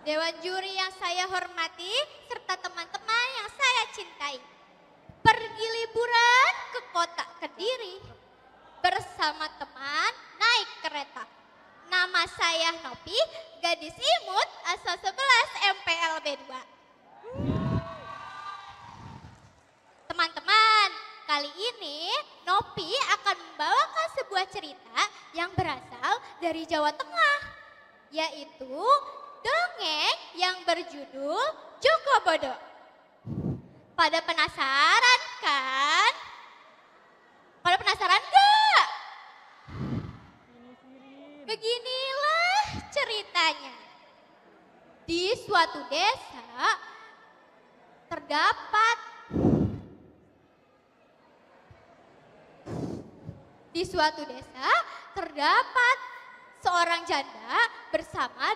Dewan juri yang saya hormati, serta teman-teman yang saya cintai. Pergi liburan ke kota Kediri. Bersama teman naik kereta. Nama saya Nopi, gadis imut asal 11 MPLB 2. Teman-teman, kali ini Nopi akan membawakan sebuah cerita yang berasal dari Jawa Tengah, yaitu dongeng yang berjudul Joko Bodo. Pada penasaran kan? Pada penasaran gak? Beginilah ceritanya. Di suatu desa terdapat seorang janda bersama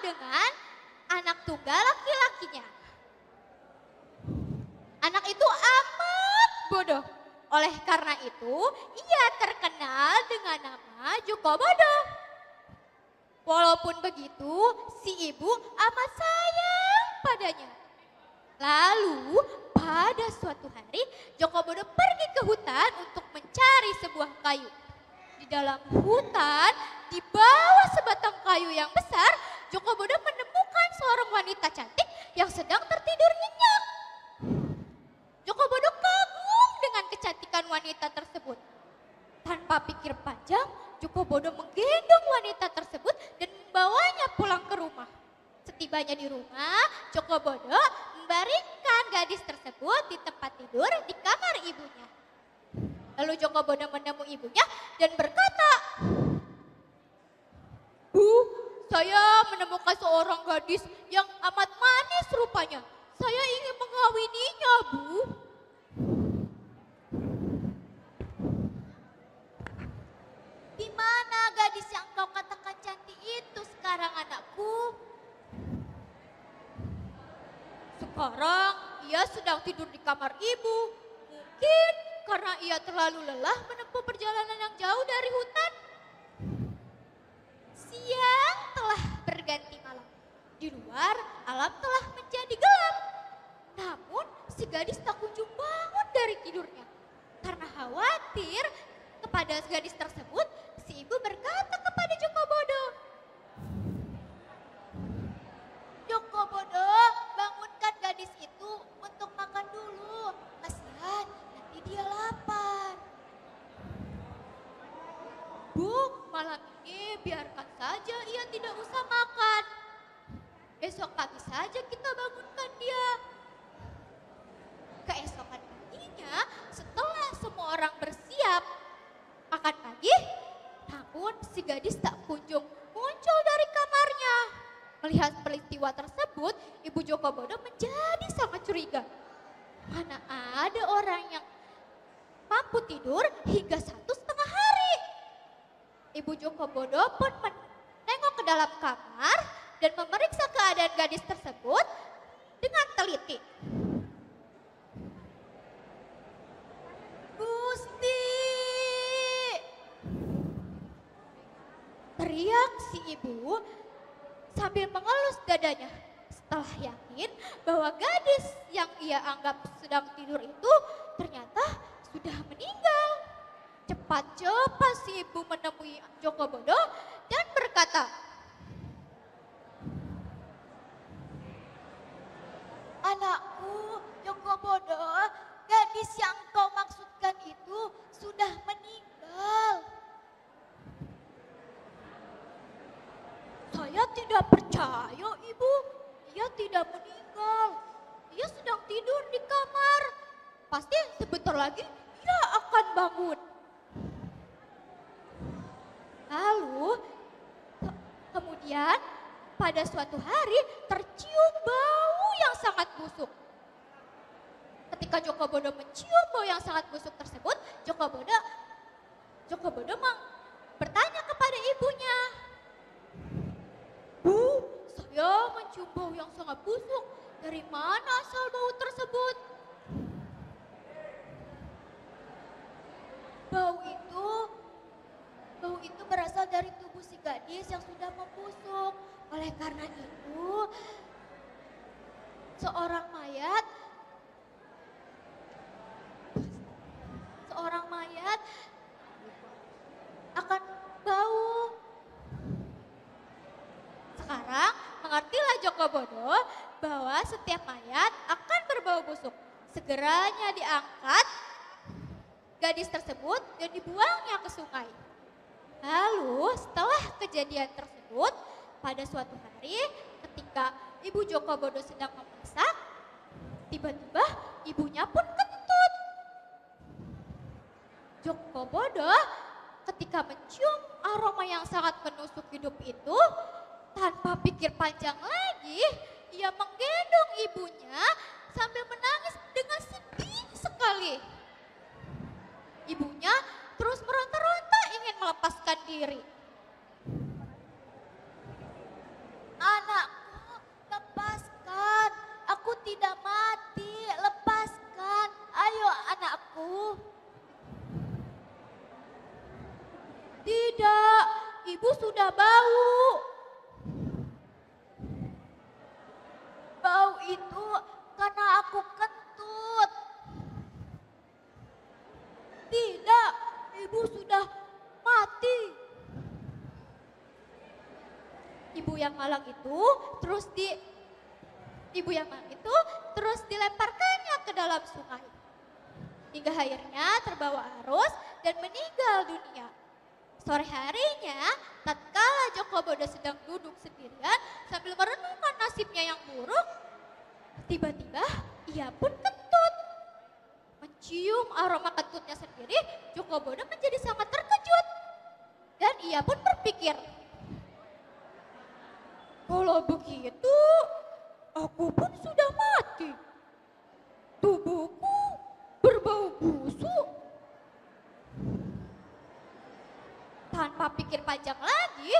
dengan anak tunggal laki-lakinya. Anak itu amat bodoh. Oleh karena itu, ia terkenal dengan nama Joko Bodo. Walaupun begitu, si ibu amat sayang padanya. Lalu, pada suatu hari, Joko Bodo pergi ke hutan untuk mencari sebuah kayu. Di dalam hutan, di bawah sebatang kayu yang besar, Joko Bodo menemukan seorang wanita cantik yang sedang tertidur nyenyak. Joko Bodo kagum dengan kecantikan wanita tersebut. Tanpa pikir panjang, Joko Bodo menggendong wanita tersebut dan membawanya pulang ke rumah. Setibanya di rumah, Joko Bodo membaringkan gadis tersebut di tempat tidur di kamar ibunya. Lalu Joko Bodo menemui ibunya dan berkata, "Bu, saya menemukan seorang gadis yang amat manis rupanya. Saya ingin mengawininya, Bu." "Di mana gadis yang kau katakan cantik itu sekarang, anakku?" "Sekarang ia sedang tidur di kamar ibu. Mungkin karena ia terlalu lelah menempuh perjalanan yang jauh dari hutan." Siang telah berganti malam. Di luar alam telah menjadi gelap. Namun si gadis tak kunjung bangun dari tidurnya. Karena khawatir kepada gadis tersebut, si ibu berkata kepada Joko Bodo, "Joko Bodo, bangunkan gadis itu untuk makan dulu. Kasihan, nanti dia lapar." "Bu, malam ini biarkan saja ia tidak usah makan. Besok pagi saja kita bangunkan dia." Keesokan paginya, setelah semua orang bersiap makan pagi, namun si gadis tak kunjung muncul dari kamarnya. Melihat peristiwa tersebut, Ibu Joko Bodo menjadi sangat curiga. Mana ada orang yang mampu tidur hingga 1,5 hari. Ibu Joko Bodo pun menengok ke dalam kamar dan memeriksa keadaan gadis tersebut dengan teliti. "Gusti!" teriak si ibu sambil mengelus dadanya. Setelah yakin bahwa gadis yang ia anggap sedang tidur itu ternyata sudah meninggal. Cepat-cepat si ibu menemui Joko Bodo dan berkata, "Anakku, Joko Bodo, gadis yang kau maksudkan itu sudah meninggal." "Saya tidak percaya, Ibu. Ia tidak meninggal. Ia sedang tidur di kamar. Pasti sebentar lagi ia akan bangun." Lalu, kemudian pada suatu hari tercium bau yang sangat busuk. Ketika Joko Bodo mencium bau yang sangat busuk tersebut, Joko Bodo bertanya kepada ibunya, "Bu, saya mencium bau yang sangat busuk. Dari mana asal bau tersebut?" Bau itu berasal dari tubuh tubuh si gadis yang sudah membusuk. Oleh karena itu, seorang mayat akan bau. Sekarang mengertilah Joko Bodo bahwa setiap mayat akan berbau busuk. Segeranya diangkat gadis tersebut dan dibuangnya ke sungai. Lalu setelah kejadian tersebut, pada suatu hari ketika Ibu Joko Bodo sedang memasak, tiba-tiba ibunya pun kentut. Joko Bodo ketika mencium aroma yang sangat menusuk hidup itu, tanpa pikir panjang lagi, ia menggendong ibunya sambil menangis dengan sedih sekali. Ibunya terus meronta-ronta ingin melepaskan diri. Anakku, lepaskan. Aku tidak mati, lepaskan. Ayo anakku. Tidak, ibu sudah bau. Bau itu karena aku kentut. Tidak, ibu sudah mati. Ibu yang malang itu terus dilemparkannya ke dalam sungai. Hingga akhirnya terbawa arus dan meninggal dunia. Sore harinya, tatkala Joko Bodo sedang duduk sendirian sambil merenungkan nasibnya yang buruk, tiba-tiba ia pun kentut. Mencium aroma kentutnya sendiri, Joko Bodo menjadi sangat terkejut. Dan ia pun berpikir, kalau begitu, aku pun sudah mati. Tubuhku berbau busuk. Tanpa pikir panjang lagi,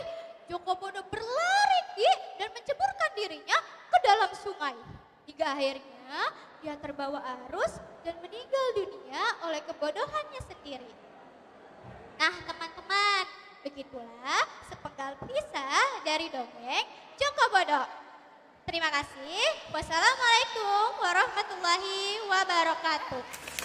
Joko Bodo berlari dan menceburkan dirinya ke dalam sungai. Hingga akhirnya dia terbawa arus dan meninggal dunia oleh kebodohannya sendiri. Nah teman-teman, begitulah sepenggal kisah dari dongeng Joko Bodo. Terima kasih. Wassalamualaikum warahmatullahi wabarakatuh.